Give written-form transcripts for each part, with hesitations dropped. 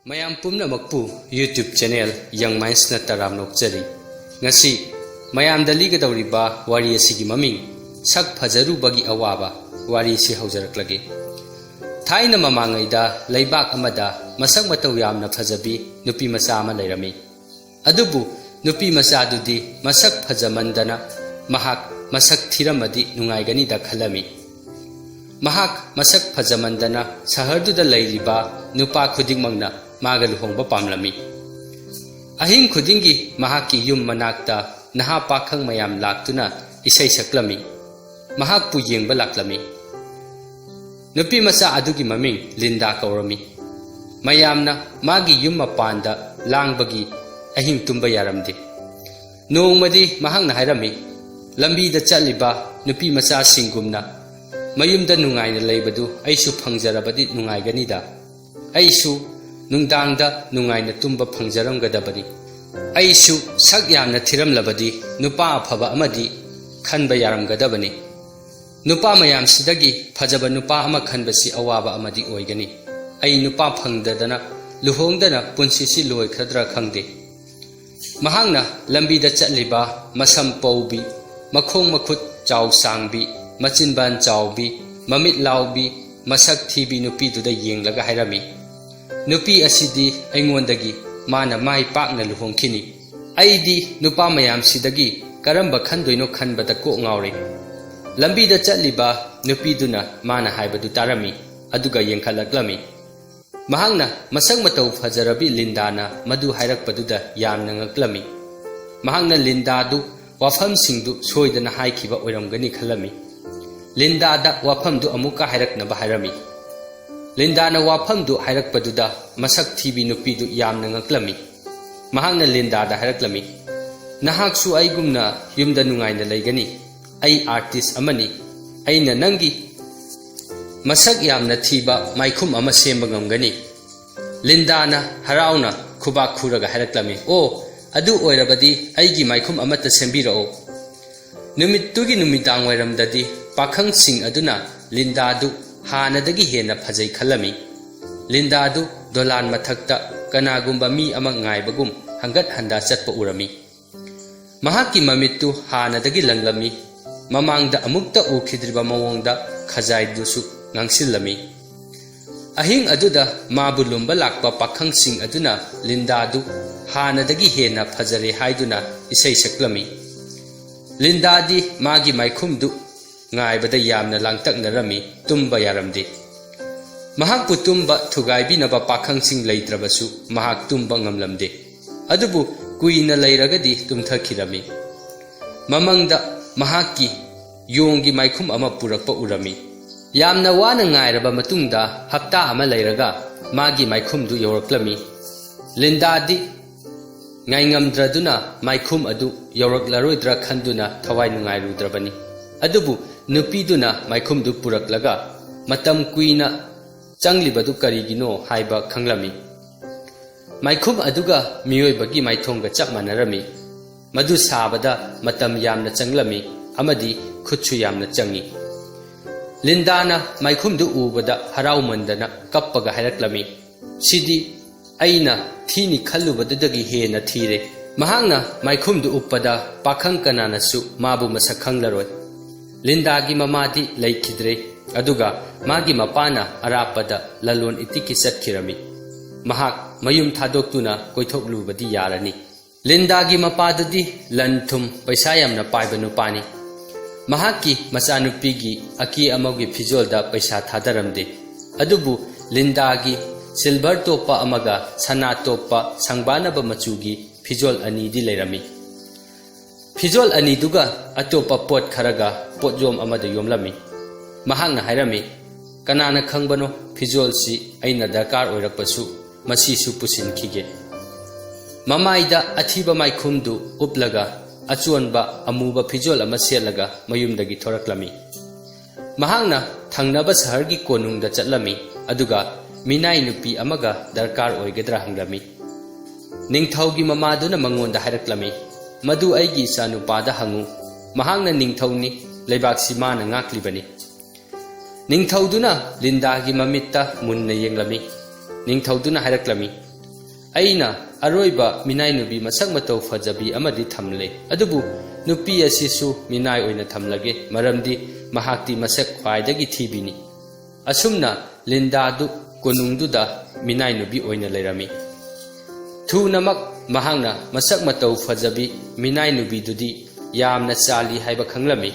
Mayam pumna makpu YouTube channel Young Minds na taram nokchari. Ngasi mayam dali ga dawriba wari asigi maming Sak Phajarubagi Awaba wari si haujaraklage. Thaina mamangaida laibak amada masak mataw yamna phajabi nupi macha ama lairami. Adubu nupi macha dudi masak phajamandana mahak masak thiramadi nungaigani da khalami. Mahak masak phajamandana saharduda lairiba nupa khudingmangna maga luhongba pamlami. Ahing khudingi mahaki yum manakta naha pakhang mayam laktuna isai saklami. Mahak pu yengba laklami. Nupi macha adugi maming Linda kaurami. Mayamna magi yum mapanda langbagi ahing tumba yaramdi. Nongmadi mahang na hairami. Lambi da chaliba nupi macha singumna mayumda nungaina leibadu aisu phangjarabadi nungaiganida. Aisu nungdangda nungaina tumba phangjaramgadabani. Aisu sak yamna thiramlabadi nupa afaba amadi khanba yaramgadabani. Nupa mayam sidagi phajaba nupa ama khanbasi awaba amadi oigani. Ai nupa phangdadana luhongdana punsisi loi khadra khangde. Mahangna lambida chatliba masam paubi makhong makhut chaw sangbi machinban chawbi mamit lawbi masak thibi nupi duda yenglaga hairami. Nupi asidi aingondagi mana mai pakna luhongkhini. Aidi nupa mayam sidagi karamba khandoino khanbada ko ngauri. Lambi da chatliba nupi duna mana haibadu tarami aduga yengkhalaklami. Mahangna masang mataw phajarabi Lindana madu hairakpaduda yamna ngaklami. Mahangna Lindadu wafam singdu soidana haikhiba oiramgani khalami. Lindada wafamdu amuka hairaknaba hairami. Lindana wafamdu hairakpaduda masak thibi nupidu yamna ngaklami. Mahangna Lindada hairaklami. Nahaksu aigumna yumda nungaina laigani. Ai artist amani. Aina nangi masak yamna thiba maikhum ama semba ngamgani. Lindana harauna khubak khuraga hairaklami. O adu oirabadi aigi maikhum amata sembirao. Numittugi numitang wairamdadi pakhang sing aduna Lindadu hanadagi hena phajai khalami. Lindadu dolan mathakta kanagumba mi ama ngaibagum hangat handa chatpa urami. Mahaki mamittu hanadagi langlami. Mamangda amukta ukhidriba mawongda khajaidusu ngangsilami. Ahing aduda mabulumba lakpa pakhang sing aduna Lindadu hanadagi hena phajare haiduna isai saklami. Lindadi magi maikhumdu ngaibada yamna langtaknarami tumba yaramdi. Mahak putumba thugaibinaba pakhang sing leitrabasu mahak tumba ngamlamde. Adubu kuina leiragadi tumthakhirami. Mamangda mahaki yonggi maikhum ama purakpa urami. Yamna wana ngairaba matungda hapta ama leiraga magi maikhumdu yoraklami. Lindadi ngaingamdraduna maikhum adu yoraklaroidra khanduna thawai nungairudrabani. Adubu nupiduna maikhumdu puraklaga matam kuina changlibadu karigino haiba khanglami. Maikhum aduga miyoibagi maithongga chap manarami. Madu sabada matam yamna changlami amadi khutchu yamna changi. Lindana maikhumdu ubada haraumandana kappaga hairaklami. Sidi aina thini khallubadudagi hena thire. Mahangna maikhumdu uppada pakhang kananasu mabu masak khanglaroi. Lindagi mamadi laikidre aduga magi mapana arapada lalon itiki satkirami. Mahak mayum thadoktuna koithoklubadi yarani. Lindagi mapadadi lanthum paisa yamna paiba nupani. Mahaki machanupigi aki amagi phijolda paisa thadaramde. Adubu Lindagi silver topa amaga sana topa sangbanaba machugi phijol anidi leirami. Phijol aniduga atopa pot kharaga potjom amada yomlami. Mahangna hairami kanana khangbano phijol si aina darkar oirakpasu masisu pusinkhige. Mamaida athiba maikhumdu uplaga achuanba amuba phijol ama selaga mayumdagi thoraklami. Mahangna thangnaba sahargi konungda chatlami aduga minai nupi amaga darkar oigadra hanglami. Ningthaugi mamaduna mangonda hairaklami. Madu aigi sanupada hangu mahangna ningthauni leibak simana ngaklibani. Ningthauduna Lindagi mamitta munna yenglami. Ningthauduna hairakhlami ꯑꯩꯅ ꯑꯔꯣꯏꯕ ꯃꯤꯅꯥꯏ ꯅꯨꯄꯤ ꯃꯁꯛ ꯃꯇꯧ ꯐꯖꯕꯤ ꯑꯃꯗꯤ ꯊꯝꯂꯦ ꯑꯗꯨꯕꯨ ꯅꯨꯄꯤ ꯑꯁꯤꯁꯨ ꯃꯤꯅꯥꯏ ꯑꯣꯏꯅ ꯊꯝꯂꯒꯦ ꯃꯔꯝꯗꯤ ꯃꯍꯥꯛꯇꯤ ꯃꯁꯛ ꯈ꯭ꯋꯥꯏꯗꯒꯤ ꯊꯤꯕꯤꯅꯤ ꯑꯁꯨꯝꯅ ꯂꯤꯟꯗꯥꯗꯨ ꯀꯣꯅꯨꯡꯗꯨꯗ ꯃꯤꯅꯥꯏ ꯅꯨꯄꯤ ꯑꯣꯏꯅ ꯂꯩꯔꯝꯃꯤ ꯊꯨꯅꯃꯛ ꯃꯍꯥꯛꯅ ꯃꯁꯛ ꯃꯇꯧ ꯐꯖꯕꯤ ꯃꯤꯅꯥꯏ ꯅꯨꯄꯤꯗꯨꯗꯤ ꯌꯥꯝꯅ ꯆꯥꯜꯂꯤ ꯍꯥꯏꯕ ꯈꯪꯂꯝꯃꯤ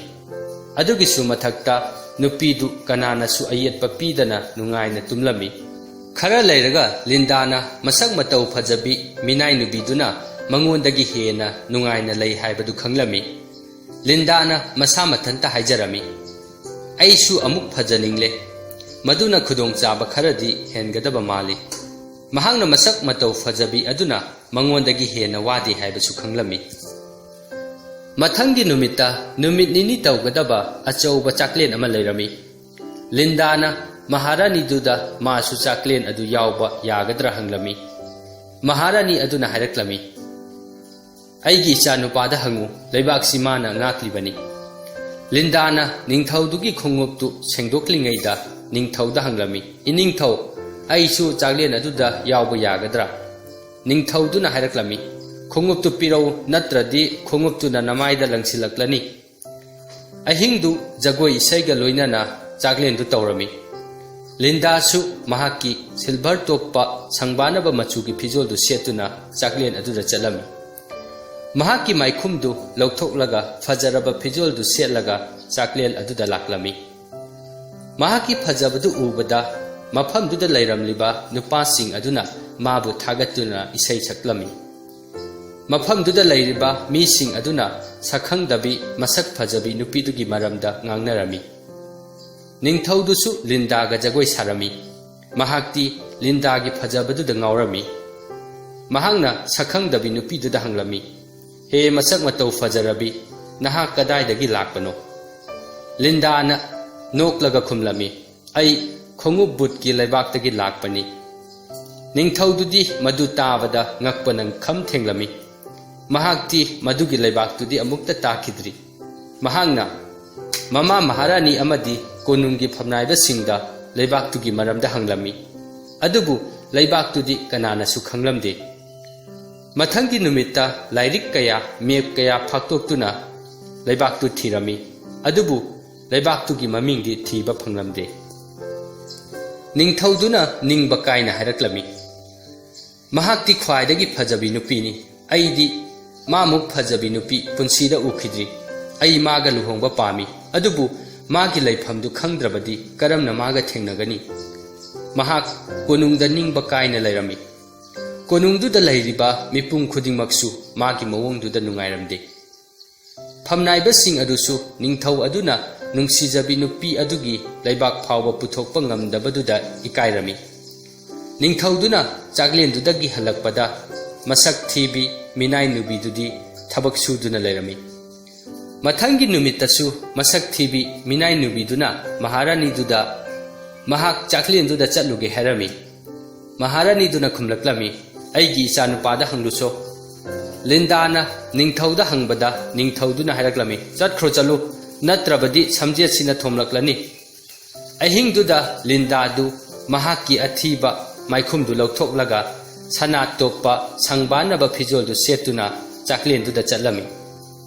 ꯑꯗꯨꯒꯤꯁꯨ ꯃꯊꯛꯇ ꯅꯨꯄꯤꯗꯨ ꯀꯅꯥꯅꯁꯨ ꯑꯌꯦꯠꯄ ꯄꯤꯗꯅ ꯅꯨꯡꯉꯥꯏꯅ ꯇꯨꯝꯂꯝꯃꯤ ꯈꯔ ꯂꯩꯔꯒ ꯂꯤꯟꯗꯥꯅ ꯃꯁꯛ ꯃꯇꯧ ꯐꯖꯕꯤ ꯃꯤꯅꯥꯏ ꯅꯨꯄꯤꯗꯨꯅ ꯃꯉꯣꯟꯗꯒꯤ ꯍꯦꯟꯅ ꯅꯨꯡꯉꯥꯏꯅ ꯂꯩ ꯍꯥꯏꯕꯗꯨ ꯈꯪꯂꯝꯃꯤ ꯂꯤꯟꯗꯥꯅ ꯃꯁꯥ ꯃꯊꯟꯇ ꯍꯥꯏꯖꯔꯝꯃꯤ ꯑꯩꯁꯨ ꯑꯃꯨꯛ ꯐꯖꯅꯤꯡꯂꯦ ꯃꯗꯨꯅ ꯈꯨꯗꯣꯡꯆꯥꯕ ꯈꯔꯗꯤ ꯍꯦꯟꯒꯗꯕ ꯃꯥꯜꯂꯤ ꯃꯍꯥꯛꯅ ꯃꯁꯛ ꯃꯇꯧ ꯐꯖꯕꯤ ꯑꯗꯨꯅ ꯃꯉꯣꯟꯗꯒꯤ ꯍꯦꯟꯅ ꯋꯥꯗꯦ ꯍꯥꯏꯕꯁꯨ ꯈꯪꯂꯝꯃꯤ ꯃꯊꯪꯒꯤ ꯅꯨꯃꯤꯠꯇ ꯅꯨꯃꯤꯠ ꯅꯤꯅꯤ ꯇꯧꯒꯗꯕ ꯑꯆꯧꯕ ꯆꯥꯛꯂꯦꯟ ꯑꯃ ꯂꯩꯔꯝꯃꯤ ꯂꯤꯟꯗꯥꯅ ꯃꯍꯥꯔꯥꯅꯤꯗꯨꯗ ꯃꯥꯁꯨ ꯆꯥꯛꯂꯦꯟ ꯑꯗꯨ ꯌꯥꯎꯕ ꯌꯥꯒꯗ꯭ꯔꯥ ꯍꯪꯂꯝꯃꯤ ꯃꯍꯥꯔꯥꯅꯤ ꯑꯗꯨꯅ ꯍꯥꯏꯔꯛꯂꯝꯃꯤ ꯑꯩꯒꯤ ꯏꯆꯥꯅꯨꯄꯥꯗ ꯍꯪꯉꯨ ꯂꯩꯕꯥꯛꯁꯤ ꯃꯥꯅ ꯉꯥꯛꯂꯤꯕꯅꯤ ꯂꯤꯟꯗꯥꯅ ꯅꯤꯡꯊꯧꯗꯨꯒꯤ ꯈꯣꯡꯎꯞꯇꯨ ꯁꯦꯡꯗꯣꯛꯂꯤꯉꯩꯗ ꯅꯤꯡꯊꯧꯗ ꯍꯪꯂꯝꯃꯤ ꯏꯅꯤꯡꯊꯧ ꯑꯩꯁꯨ ꯆꯥꯛꯂꯦꯟ ꯑꯗꯨꯗ ꯌꯥꯎꯕ ꯌꯥꯒꯗ꯭ꯔꯥ ꯅꯤꯡꯊꯧꯗꯨꯅ ꯍꯥꯏꯔꯛꯂꯝꯃꯤ ꯈꯣꯡꯎꯞꯇꯨ ꯄꯤꯔꯧ ꯅꯠꯇ꯭ꯔꯗꯤ ꯈꯣꯡꯎꯞꯇꯨꯅ ꯅꯃꯥꯏꯗ ꯂꯪꯁꯤꯜꯂꯛꯂꯅꯤ ꯑꯍꯤꯡꯗꯨ ꯖꯒꯣꯏ ꯏꯁꯩꯒ ꯂꯣꯏꯅꯅ ꯆꯥꯛꯂꯦꯟꯗꯨ ꯇꯧꯔꯝꯃꯤ ꯂꯤꯟꯗꯥꯁꯨ ꯃꯍꯥꯛꯀꯤ ꯁꯤꯜꯚꯔ ꯇꯣꯞꯄ ꯁꯪꯕꯥꯅꯕ ꯃꯆꯨꯒꯤ ꯐꯤꯖꯣꯜꯗꯨ ꯁꯦꯠꯇꯨꯅ ꯆꯥꯛꯂꯦꯟ ꯑꯗꯨꯗ ꯆꯠꯂꯝꯃꯤ ꯃꯍꯥꯛꯀꯤ ꯃꯥꯏꯈꯨꯝꯗꯨ ꯂꯧꯊꯣꯛꯂꯒ ꯐꯖꯔꯕ ꯐꯤꯖꯣꯜꯗꯨ ꯁꯦꯠꯂꯒ ꯆꯥꯛꯂꯦꯟ ꯑꯗꯨꯗ ꯂꯥꯛꯂꯝꯃꯤ ꯃꯍꯥꯛꯀꯤ ꯐꯖꯕꯗꯨ ꯎꯕꯗ ꯃꯐꯝꯗꯨꯗ ꯂꯩꯔꯝꯂꯤꯕ ꯅꯨꯄꯥꯁꯤꯡ ꯑꯗꯨꯅ ꯃꯥꯕꯨ ꯊꯥꯒꯠꯇꯨꯅ ꯏꯁꯩ ꯁꯛꯂꯝꯃꯤ ꯃꯐꯝꯗꯨꯗ ꯂꯩꯔꯤꯕ ꯃꯤꯁꯤꯡ ꯑꯗꯨꯅ ꯁꯛꯈꯪꯗꯕꯤ ꯃꯁꯛ ꯐꯖꯕꯤ ꯅꯨꯄꯤꯗꯨꯒꯤ ꯃꯔꯝꯗ ꯉꯥꯡꯅꯔꯝꯃꯤ ꯅꯤꯡꯊꯧꯗꯨꯁꯨ ꯂꯤꯟꯗꯥꯒ ꯖꯒꯣꯏ ꯁꯥꯔꯝꯃꯤ ꯃꯍꯥꯛꯇꯤ ꯂꯤꯟꯗꯥꯒꯤ ꯐꯖꯕꯗꯨꯗ ꯉꯥꯎꯔꯝꯃꯤ ꯃꯍꯥꯛꯅ ꯁꯛꯈꯪꯗꯕꯤ ꯅꯨꯄꯤꯗꯨꯗ ꯍꯪꯂꯝꯃꯤ ꯍꯦ ꯃꯁꯛ ꯃꯇꯧ ꯐꯖꯔꯕꯤ ꯅꯍꯥꯛ ꯀꯗꯥꯏꯗꯒꯤ ꯂꯥꯛꯄꯅꯣ ꯂꯤꯟꯗꯥꯅ ꯅꯣꯛꯂꯒ ꯈꯨꯝꯂꯝꯃꯤ ꯑꯩ ꯈꯣꯡꯎꯞ ꯕꯨꯠꯀꯤ ꯂꯩꯕꯥꯛꯇꯒꯤ ꯂꯥꯛꯄꯅꯤ ꯅꯤꯡꯊꯧꯗꯨꯗꯤ ꯃꯗꯨ ꯇꯥꯕꯗ ꯉꯛꯄꯅ ꯈꯝ ꯊꯦꯡꯂꯝꯃꯤ ꯃꯍꯥꯛꯇꯤ ꯃꯗꯨꯒꯤ ꯂꯩꯕꯥꯛꯇꯨꯗꯤ ꯑꯃꯨꯛꯇ ꯇꯥꯈꯤꯗ꯭ꯔꯤ ꯃꯍꯥꯛꯅ ꯃꯃꯥ ꯃꯍꯥꯔꯥꯅꯤ ꯑꯃꯗꯤ ꯀꯣꯅꯨꯡꯒꯤ ꯐꯝꯅꯥꯏꯕꯁꯤꯡꯗ ꯂꯩꯕꯥꯛꯇꯨꯒꯤ ꯃꯔꯝꯗ ꯍꯪꯂꯝꯃꯤ ꯑꯗꯨꯕꯨ ꯂꯩꯕꯥꯛꯇꯨꯗꯤ ꯀꯅꯥꯅꯁꯨ ꯈꯪꯂꯝꯗꯦ ꯃꯊꯪꯒꯤ ꯅꯨꯃꯤꯠꯇ ꯂꯥꯏꯔꯤꯛ ꯀꯌꯥ ꯃꯦꯞ ꯀꯌꯥ ꯐꯥꯛꯇꯣꯛꯇꯨꯅ ꯂꯩꯕꯥꯛꯇꯨ ꯊꯤꯔꯝꯃꯤ ꯑꯗꯨꯕꯨ ꯂꯩꯕꯥꯛꯇꯨꯒꯤ ꯃꯃꯤꯡꯗꯤ ꯊꯤꯕ ꯐꯪꯂꯝꯗꯦ ꯅꯤꯡꯊꯧꯗꯨꯅ ꯅꯤꯡꯕ ꯀꯥꯏꯅ ꯍꯥꯏꯔꯛꯂꯝꯃꯤ ꯃꯍꯥꯛꯇꯤ ꯈ꯭ꯋꯥꯏꯗꯒꯤ ꯐꯖꯕꯤ ꯅꯨꯄꯤꯅꯤ ꯑꯩꯗꯤ ꯃꯥꯃꯨꯛ ꯐꯖꯕꯤ ꯅꯨꯄꯤ ꯄꯨꯟꯁꯤꯗ ꯎꯈꯤꯗ꯭ꯔꯤ ꯑꯩ ꯃꯥꯒ ꯂꯨꯍꯣꯡꯕ ꯄꯥꯝꯃꯤ ꯑꯗꯨꯕꯨ ꯃꯥꯒꯤ ꯂꯩꯐꯝꯗꯨ ꯈꯪꯗ꯭ꯔꯕꯗꯤ ꯀꯔꯝꯅ ꯃꯥꯒ ꯊꯦꯡꯅꯒꯅꯤ ꯃꯍꯥꯛ ꯀꯣꯅꯨꯡꯗ ꯅꯤꯡꯕ ꯀꯥꯏꯅ ꯂꯩꯔꯝꯃꯤ ꯀꯣꯅꯨꯡꯗꯨꯗ ꯂꯩꯔꯤꯕ ꯃꯤꯄꯨꯝ ꯈꯨꯗꯤꯡꯃꯛꯁꯨ ꯃꯥꯒꯤ ꯃꯑꯣꯡꯗꯨꯗ ꯅꯨꯡꯉꯥꯏꯔꯝꯗꯦ ꯐꯝꯅꯥꯏꯕꯁꯤꯡ ꯑꯗꯨꯁꯨ ꯅꯤꯡꯊꯧ ꯑꯗꯨꯅ ꯅꯨꯡꯁꯤꯖꯕꯤ ꯅꯨꯄꯤ ꯑꯗꯨꯒꯤ ꯂꯩꯕꯥꯛ ꯐꯥꯎꯕ ꯄꯨꯊꯣꯛꯄ ꯉꯝꯗꯕꯗꯨꯗ ꯏꯀꯥꯏꯔꯝꯃꯤ ꯅꯤꯡꯊꯧꯗꯨꯅ ꯆꯥꯛꯂꯦꯟꯗꯨꯗꯒꯤ ꯍꯜꯂꯛꯄꯗ ꯃꯁꯛ ꯊꯤꯕꯤ ꯃꯤꯅꯥꯏ ꯅꯨꯄꯤꯗꯨꯗꯤ ꯊꯕꯛ ꯁꯨꯗꯨꯅ ꯂꯩꯔꯝꯃꯤ ꯃꯊꯪꯒꯤ ꯅꯨꯃꯤꯠꯇꯁꯨ ꯃꯁꯛ ꯊꯤꯕꯤ ꯃꯤꯅꯥꯏ ꯅꯨꯄꯤꯗꯨꯅ ꯃꯍꯥꯔꯥꯅꯤꯗꯨꯗ ꯃꯍꯥꯛ ꯆꯥꯛꯂꯦꯟꯗꯨꯗ ꯆꯠꯂꯨꯒꯦ ꯍꯥꯏꯔꯝꯃꯤ ꯃꯍꯥꯔꯥꯅꯤꯗꯨꯅ ꯈꯨꯝꯂꯛꯂꯝꯃꯤ ꯑꯩꯒꯤ ꯏꯆꯥꯅꯨꯄꯥꯗ ꯍꯪꯂꯨꯆꯣ ꯂꯤꯟꯗꯥꯅ ꯅꯤꯡꯊꯧꯗ ꯍꯪꯕꯗ ꯅꯤꯡꯊꯧꯗꯨꯅ ꯍꯥꯏꯔꯛꯂꯝꯃꯤ ꯆꯠꯈ꯭ꯔꯣ ꯆꯠꯂꯨ ꯅꯠꯇ꯭ꯔꯕꯗꯤ ꯁꯝꯖꯦꯠꯁꯤꯅ ꯊꯣꯝꯂꯛꯂꯅꯤ ꯑꯍꯤꯡꯗꯨꯗ ꯂꯤꯟꯗꯥꯗꯨ ꯃꯍꯥꯛꯀꯤ ꯑꯊꯤꯕ ꯃꯥꯏꯈꯨꯝꯗꯨ ꯂꯧꯊꯣꯛꯂꯒ ꯁꯅꯥ ꯇꯣꯞꯄ ꯁꯪꯕꯥꯅꯕ ꯐꯤꯖꯣꯜꯗꯨ ꯁꯦꯠꯇꯨꯅ ꯆꯥꯛꯂꯦꯟꯗꯨꯗ ꯆꯠꯂꯝꯃꯤ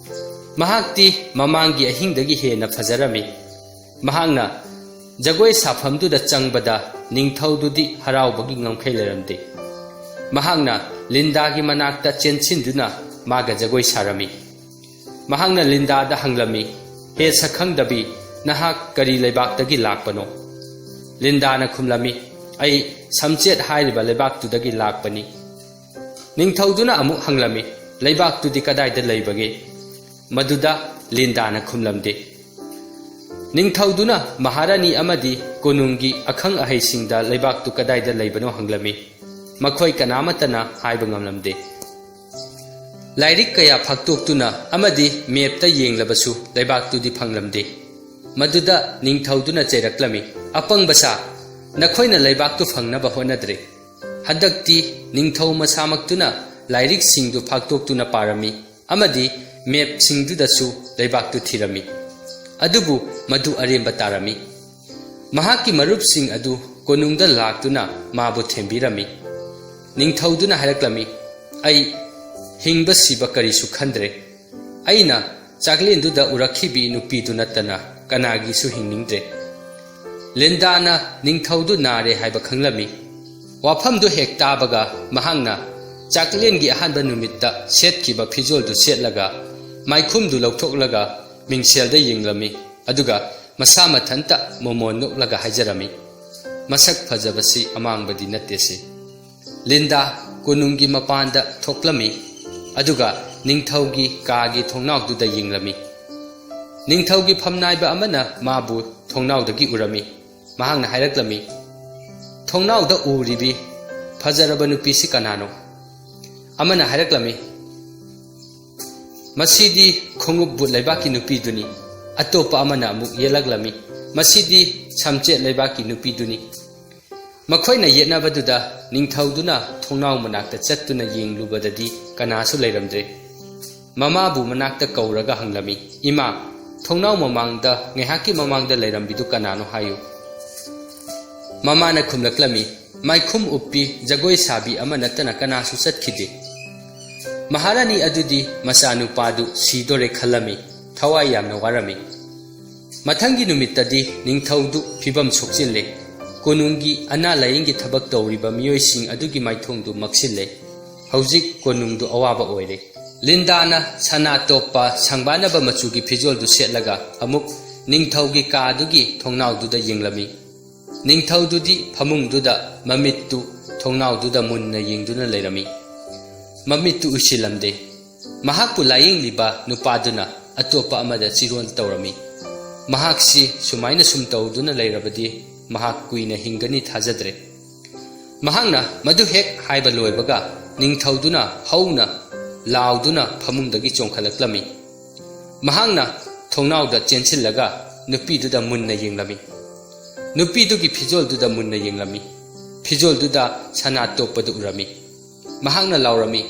ꯃꯍꯥꯛꯇꯤ ꯃꯃꯥꯡꯒꯤ ꯑꯍꯤꯡꯗꯒꯤ ꯍꯦꯟꯅ ꯐꯖꯔꯝꯃꯤ ꯃꯍꯥꯛꯅ ꯖꯒꯣꯏ ꯁꯥꯐꯝꯗꯨꯗ ꯆꯪꯕꯗ ꯅꯤꯡꯊꯧꯗꯨꯗꯤ ꯍꯔꯥꯎꯕꯒꯤ ꯉꯝꯈꯩ ꯂꯩꯔꯝꯗꯦ ꯃꯍꯥꯛꯅ ꯂꯤꯟꯗꯥꯒꯤ ꯃꯅꯥꯛꯇ ꯆꯦꯟꯁꯤꯟꯗꯨꯅ ꯃꯥꯒ ꯖꯒꯣꯏ ꯁꯥꯔꯝꯃꯤ ꯃꯍꯥꯛꯅ ꯂꯤꯟꯗꯥꯗ ꯍꯪꯂꯝꯃꯤ ꯍꯦ ꯁꯛꯈꯪꯗꯕꯤ ꯅꯍꯥꯛ ꯀꯔꯤ ꯂꯩꯕꯥꯛꯇꯒꯤ ꯂꯥꯛꯄꯅꯣ ꯂꯤꯟꯗꯥꯅ ꯈꯨꯝꯂꯝꯃꯤ ꯑꯩ ꯁꯝꯆꯦꯠ ꯍꯥꯏꯔꯤꯕ ꯂꯩꯕꯥꯛꯇꯨꯗꯒꯤ ꯂꯥꯛꯄꯅꯤ ꯅꯤꯡꯊꯧꯗꯨꯅ ꯑꯃꯨꯛ ꯍꯪꯂꯝꯃꯤ ꯂꯩꯕꯥꯛꯇꯨꯗꯤ ꯀꯗꯥꯏꯗ ꯂꯩꯕꯒꯦ ꯃꯗꯨꯗ ꯂꯤꯟꯗꯥꯅ ꯈꯨꯝꯂꯝꯗꯦ ꯅꯤꯡꯊꯧꯗꯨꯅ ꯃꯍꯥꯔꯥꯅꯤ ꯑꯃꯗꯤ ꯀꯣꯅꯨꯡꯒꯤ ꯑꯈꯪ ꯑꯍꯩꯁꯤꯡꯗ ꯂꯩꯕꯥꯛꯇꯨ ꯀꯗꯥꯏꯗ ꯂꯩꯕꯅꯣ ꯍꯪꯂꯝꯃꯤ ꯃꯈꯣꯏ ꯀꯅꯥꯃꯠꯇꯅ ꯍꯥꯏꯕ ꯉꯝꯂꯝꯗꯦ ꯂꯥꯏꯔꯤꯛ ꯀꯌꯥ ꯐꯥꯛꯇꯣꯛꯇꯨꯅ ꯑꯃꯗꯤ ꯃꯦꯞꯇ ꯌꯦꯡꯂꯕꯁꯨ ꯂꯩꯕꯥꯛꯇꯨꯗꯤ ꯐꯪꯂꯝꯗꯦ ꯃꯗꯨꯗ ꯅꯤꯡꯊꯧꯗꯨꯅ ꯆꯩꯔꯛꯂꯝꯃꯤ ꯑꯄꯪꯕ ꯁꯥ ꯅꯈꯣꯏꯅ ꯂꯩꯕꯥꯛꯇꯨ ꯐꯪꯅꯕ ꯍꯣꯠꯅꯗ꯭ꯔꯦ ꯍꯟꯗꯛꯇꯤ ꯅꯤꯡꯊꯧ ꯃꯁꯥꯃꯛꯇꯨꯅ ꯂꯥꯏꯔꯤꯛꯁꯤꯡꯗꯨ ꯐꯥꯛꯇꯣꯛꯇꯨꯅ パꯔꯝꯃꯤ ꯑꯃꯗꯤ ꯃꯦꯞꯁꯤꯡꯗꯨꯗꯁꯨ ꯂꯩꯕꯥꯛꯇꯨ ꯊꯤꯔꯝꯃꯤ ꯑꯗꯨꯕꯨ ꯃꯗꯨ ꯑꯔꯦꯝꯕ ꯇꯥꯔꯝꯃꯤ ꯃꯍꯥꯛꯀꯤ ꯃꯔꯨꯞꯁꯤꯡ ꯑꯗꯨ ꯀꯣꯅꯨꯡꯗ ꯂꯥꯛꯇꯨꯅ ꯃꯥꯕꯨ ꯊꯦꯝꯕꯤꯔꯝꯃꯤ ꯅꯤꯡꯊꯧꯗꯨꯅ ꯍꯥꯏꯔꯛꯂꯝꯃꯤ, ꯑꯩ ꯍꯤꯡꯕ ꯁꯤꯕ ꯀꯔꯤꯁꯨ ꯈꯟꯗ꯭ꯔꯦ. ꯑꯩꯅ ꯆꯥꯛꯂꯦꯟꯗꯨꯗ ꯎꯔꯛꯈꯤꯕꯤ ꯅꯨꯄꯤꯗꯨ ꯅꯠꯇꯅ ꯀꯅꯥꯒꯤꯁꯨ ꯍꯤꯡꯅꯤꯡꯗ꯭ꯔꯦ. ꯂꯤꯟꯗꯥꯅ ꯅꯤꯡꯊꯧꯗꯨ ꯅꯥꯔꯦ ꯍꯥꯏꯕ ꯈꯪꯂꯝꯃꯤ. ꯋꯥꯐꯝꯗꯨ ꯍꯦꯛ ꯇꯥꯕꯒ ꯃꯍꯥꯛꯅ ꯆꯥꯛꯂꯦꯟꯒꯤ ꯑꯍꯥꯟꯕ ꯅꯨꯃꯤꯠꯇ ꯁꯦꯠꯈꯤꯕ ꯐꯤꯖꯣꯜꯗꯨ ꯁꯦꯠꯂꯒ ꯃꯥꯏꯈꯨꯝꯗꯨ ꯂꯧꯊꯣꯛꯂꯒ ꯃꯤꯡꯁꯦꯜꯗ ꯌꯦꯡꯂꯝꯃꯤ. ꯑꯗꯨꯒ ꯃꯁꯥ ꯃꯊꯟꯇ ꯃꯣꯃꯣꯟ ꯅꯣꯛꯂꯒ ꯍꯥꯏꯖꯔꯝꯃꯤ, ꯃꯁꯛ ꯐꯖꯕꯁꯤ ꯑꯃꯥꯡꯕꯗꯤ ꯅꯠꯇꯦꯁꯤ. ꯂꯤꯟꯗꯥ ꯀꯣꯅꯨꯡꯒꯤ ꯃꯄꯥꯟꯗ ꯊꯣꯛꯂꯝꯃꯤ. ꯑꯗꯨꯒ ꯅꯤꯡꯊꯧꯒꯤ ꯀꯥꯒꯤ ꯊꯣꯡꯅꯥꯎꯗꯨꯗ ꯌꯦꯡꯂꯝꯃꯤ. ꯅꯤꯡꯊꯧꯒꯤ ꯐꯝꯅꯥꯏꯕ ꯑꯃꯅ ꯃꯥꯕꯨ ꯊꯣꯡꯅꯥꯎꯗꯒꯤ ꯎꯔꯝꯃꯤ. ꯃꯍꯥꯛꯅ ꯍꯥꯏꯔꯛꯂꯝꯃꯤ, ꯊꯣꯡꯅꯥꯎꯗ ꯎꯔꯤꯕꯤ ꯐꯖꯔꯕ ꯅꯨꯄꯤꯁꯤ ꯀꯅꯥꯅꯣ? ꯑꯃꯅ ꯍꯥꯏꯔꯛꯂꯝꯃꯤ, ꯃꯁꯤꯗꯤ ꯈꯣꯡꯎꯞ ꯕꯨꯠ ꯂꯩꯕꯥꯛꯀꯤ ꯅꯨꯄꯤꯗꯨꯅꯤ. ꯑꯇꯣꯞꯄ ꯑꯃꯅ ꯑꯃꯨꯛ ꯌꯦꯠꯂꯛꯂꯝꯃꯤ, ꯃꯁꯤꯗꯤ ꯁꯝꯆꯦꯠ ꯂꯩꯕꯥꯛꯀꯤ ꯅꯨꯄꯤꯗꯨꯅꯤ. ꯃꯈꯣꯏꯅ ꯌꯦꯠꯅꯕꯗꯨꯗ ꯅꯤꯡꯊꯧꯗꯨꯅ ꯊꯣꯡꯅꯥꯎ ꯃꯅꯥꯛꯇ ꯆꯠꯇꯨꯅ ꯌꯦꯡꯂꯨꯕꯗꯗꯤ ꯀꯅꯥꯁꯨ ꯂꯩꯔꯝꯗ꯭ꯔꯦ. ꯃꯃꯥꯕꯨ ꯃꯅꯥꯛꯇ ꯀꯧꯔꯒ ꯍꯪꯂꯝꯃꯤ, ꯏꯃꯥ, ꯊꯣꯡꯅꯥꯎ ꯃꯃꯥꯡꯗ ꯉꯥꯏꯍꯥꯛꯀꯤ ꯃꯃꯥꯡꯗ ꯂꯩꯔꯝꯕꯤꯗꯨ ꯀꯅꯥꯅꯣ ꯍꯥꯏꯌꯨ. ꯃꯃꯥꯅ ꯈꯨꯝꯂꯛꯂꯝꯃꯤ, ꯃꯥꯏꯈꯨꯝ ꯎꯞꯄꯤ ꯖꯒꯣꯏ ꯁꯥꯕꯤ ꯑꯃ ꯅꯠꯇꯅ ꯀꯅꯥꯁꯨ ꯆꯠꯈꯤꯗꯦ. ꯃꯍꯥꯔꯥꯅꯤ ꯑꯗꯨꯗꯤ ꯃꯆꯥꯅꯨꯄꯥꯗꯨ ꯁꯤꯗꯣꯔꯦ ꯈꯜꯂꯝꯃꯤ. ꯊꯋꯥꯏ ꯌꯥꯝꯅ ꯋꯥꯔꯝꯃꯤ. ꯃꯊꯪꯒꯤ ꯅꯨꯃꯤꯠꯇꯗꯤ ꯅꯤꯡꯊꯧꯗꯨ ꯐꯤꯕꯝ ꯁꯣꯛꯆꯤꯜꯂꯦ. ꯀꯣꯅꯨꯡꯒꯤ ꯑꯅꯥ ꯂꯥꯌꯦꯡꯒꯤ ꯊꯕꯛ ꯇꯧꯔꯤꯕ ꯃꯤꯑꯣꯏꯁꯤꯡ ꯑꯗꯨꯒꯤ ꯃꯥꯏꯊꯣꯡꯗꯨ ꯃꯛꯁꯤꯜꯂꯦ. ꯍꯧꯖꯤꯛ ꯀꯣꯅꯨꯡꯗꯨ ꯑꯋꯥꯕ ꯑꯣꯏꯔꯦ. ꯂꯤꯟꯗꯥꯅ ꯁꯅꯥ ꯇꯣꯞꯄ ꯁꯪꯕꯥꯅꯕ ꯃꯆꯨꯒꯤ ꯐꯤꯖꯣꯜꯗꯨ ꯁꯦꯠꯂꯒ ꯑꯃꯨꯛ ꯅꯤꯡꯊꯧꯒꯤ ꯀꯥꯗꯨꯒꯤ ꯊꯣꯡꯅꯥꯎꯗꯨꯗ ꯌꯦꯡꯂꯝꯃꯤ. ꯅꯤꯡꯊꯧꯗꯨꯗꯤ ꯐꯃꯨꯡꯗꯨꯗ ꯃꯃꯤꯠꯇꯨ ꯊꯣꯡꯅꯥꯎꯗꯨꯗ ꯃꯨꯟꯅ ꯌꯦꯡꯗꯨꯅ ꯂꯩꯔꯝꯃꯤ. ꯃꯃꯤꯠꯇꯨ ꯎꯏꯁꯤꯜꯂꯝꯗꯦ. ꯃꯍꯥꯛꯄꯨ ꯂꯥꯌꯦꯡꯂꯤꯕ ꯅꯨꯄꯥꯗꯨꯅ ꯑꯇꯣꯞꯄ ꯑꯃꯗ ꯆꯤꯔꯣꯜ ꯇꯧꯔꯝꯃꯤ. ꯃꯍꯥꯛꯁꯤ ꯁꯨꯃꯥꯏꯅ ꯁꯨꯝ ꯇꯧꯗꯨꯅ ꯂꯩꯔꯕꯗꯤ ꯃꯍꯥꯛ ꯀꯨꯏꯅ ꯍꯤꯡꯒꯅꯤ ꯊꯥꯖꯗ꯭ꯔꯦ. ꯃꯍꯥꯛꯅ ꯃꯗꯨ ꯍꯦꯛ ꯍꯥꯏꯕ ꯂꯣꯏꯕꯒ ꯅꯤꯡꯊꯧꯗꯨꯅ ꯍꯧꯅ ꯂꯥꯎꯗꯨꯅ ꯐꯃꯨꯡꯗꯒꯤ ꯆꯣꯡꯈꯠꯂꯛꯂꯝꯃꯤ. ꯃꯍꯥꯛꯅ ꯊꯣꯡꯅꯥꯎꯗ ꯆꯦꯟꯁꯤꯜꯂꯒ ꯅꯨꯄꯤꯗꯨꯗ ꯃꯨꯟꯅ ꯌꯦꯡꯂꯝꯃꯤ. ꯅꯨꯄꯤꯗꯨꯒꯤ ꯐꯤꯖꯣꯜꯗꯨꯗ ꯃꯨꯟꯅ ꯌꯦꯡꯂꯝꯃꯤ. ꯐꯤꯖꯣꯜꯗꯨꯗ ꯁꯅꯥ ꯇꯣꯞꯄꯗꯨ ꯎꯔꯝꯃꯤ. ꯃꯍꯥꯛꯅ ꯂꯥꯎꯔꯝꯃꯤ,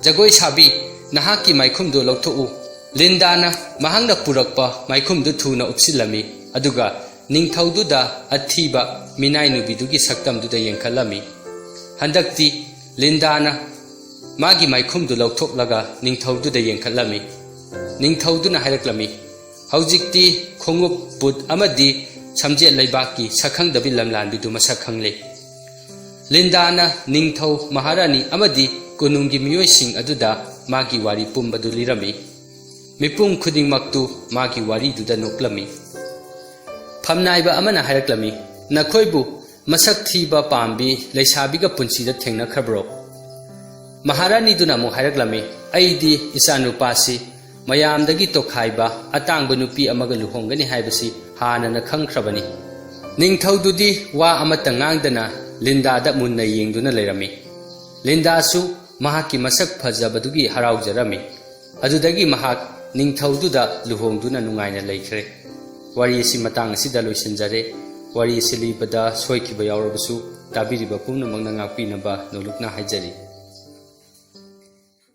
ꯖꯒꯣꯏ ꯁꯥꯕꯤ, ꯅꯍꯥꯛꯀꯤ ꯃꯥꯏꯈꯨꯝꯗꯨ ꯂꯧꯊꯣꯛꯎ. ꯂꯤꯟꯗꯥꯅ ꯃꯍꯥꯛꯅ ꯄꯨꯔꯛꯄ ꯃꯥꯏꯈꯨꯝꯗꯨ ꯊꯨꯅ ꯎꯞꯁꯤꯜꯂꯝꯃꯤ. ꯑꯗꯨꯒ ꯅꯤꯡꯊꯧꯗꯨꯗ ꯑꯊꯤꯕ ꯃꯤꯅꯥꯏ ꯅꯨꯕꯤꯗꯨꯒꯤ ꯁꯛꯇꯝꯗꯨꯗ ꯌꯦꯡꯈꯠꯂꯝꯃꯤ. ꯍꯟꯗꯛꯇꯤ ꯂꯤꯟꯗꯥꯅ ꯃꯥꯒꯤ ꯃꯥꯏꯈꯨꯝꯗꯨ ꯂꯧꯊꯣꯛꯂꯒ ꯅꯤꯡꯊꯧꯗꯨꯗ ꯌꯦꯡꯈꯠꯂꯝꯃꯤ. ꯅꯤꯡꯊꯧꯗꯨꯅ ꯍꯥꯏꯔꯛꯂꯝꯃꯤ, ꯍꯧꯖꯤꯛꯇꯤ ꯈꯣꯡꯎꯞ ꯕꯨꯠ ꯑꯃꯗꯤ ꯁꯝꯖꯦꯠ ꯂꯩꯕꯥꯛꯀꯤ ꯁꯛꯈꯪꯗꯕꯤ ꯂꯝꯂꯥꯟꯕꯤꯗꯨ ꯃꯁꯛ ꯈꯪꯂꯦ. ꯂꯤꯟꯗꯥꯅ ꯅꯤꯡꯊꯧ ꯃꯍꯥꯔꯥꯅꯤ ꯑꯃꯗꯤ ꯀꯣꯅꯨꯡꯒꯤ ꯃꯤꯑꯣꯏꯁꯤꯡ ꯑꯗꯨꯗ ꯃꯥꯒꯤ ꯋꯥꯔꯤ ꯄꯨꯝꯕꯗꯨ ꯂꯤꯔꯝꯃꯤ. ꯃꯤꯄꯨꯝ ꯈꯨꯗꯤꯡꯃꯛꯇꯨ ꯃꯥꯒꯤ ꯋꯥꯔꯤꯗꯨꯗ ꯅꯣꯛꯂꯝꯃꯤ. ꯐꯝꯅꯥꯏꯕ ꯑꯃꯅ ꯍꯥꯏꯔꯛꯂꯝꯃꯤ, ꯅꯈꯣꯏꯕꯨ ꯃꯁꯛ ꯊꯤꯕ ꯄꯥꯝꯕꯤ ꯂꯩꯁꯥꯕꯤꯒ ꯄꯨꯟꯁꯤꯗ ꯊꯦꯡꯅꯈ꯭ꯔꯕ꯭ꯔꯣ? ꯃꯍꯥꯔꯥꯅꯤꯗꯨꯅ ꯑꯃꯨꯛ ꯍꯥꯏꯔꯛꯂꯝꯃꯤ, ꯑꯩꯗꯤ ꯏꯆꯥꯅꯨꯄꯥꯁꯤ ꯃꯌꯥꯝꯗꯒꯤ ꯇꯣꯈꯥꯏꯕ ꯑꯇꯥꯡꯕ ꯅꯨꯄꯤ ꯑꯃꯒ ꯂꯨꯍꯣꯡꯒꯅꯤ ꯍꯥꯏꯕꯁꯤ ꯍꯥꯟꯅꯅ ꯈꯪꯈ꯭ꯔꯕꯅꯤ. ꯅꯤꯡꯊꯧꯗꯨꯗꯤ ꯋꯥ ꯑꯃꯠꯇ ꯉꯥꯡꯗꯅ ꯂꯤꯟꯗꯥꯗ ꯃꯨꯟꯅ ꯌꯦꯡꯗꯨꯅ ꯂꯩꯔꯝꯃꯤ. ꯂꯤꯟꯗꯥꯁꯨ ꯃꯍꯥꯛꯀꯤ ꯃꯁꯛ ꯐꯖꯕꯗꯨꯒꯤ ꯍꯔꯥꯎꯖꯔꯝꯃꯤ. ꯑꯗꯨꯗꯒꯤ ꯃꯍꯥꯛ ꯅꯤꯡꯊꯧꯗꯨꯗ ꯂꯨꯍꯣꯡꯗꯨꯅ ꯅꯨꯡꯉꯥꯏꯅ ꯂꯩꯈ꯭ꯔꯦ. ꯋꯥꯔꯤ ꯑꯁꯤ ꯃꯇꯥꯡ ꯑꯁꯤꯗ ꯂꯣꯏꯁꯤꯟꯖꯔꯦ. ꯋꯥꯔꯤ ꯑꯁꯤ ꯂꯤꯕꯗ ꯁꯣꯏꯈꯤꯕ ꯌꯥꯎꯔꯕꯁꯨ ꯇꯥꯕꯤꯔꯤꯕ ꯄꯨꯝꯅꯃꯛꯅ ꯉꯥꯛꯄꯤꯅꯕ ꯅꯣꯂꯨꯛꯅ ꯍꯥꯏꯖꯔꯤ.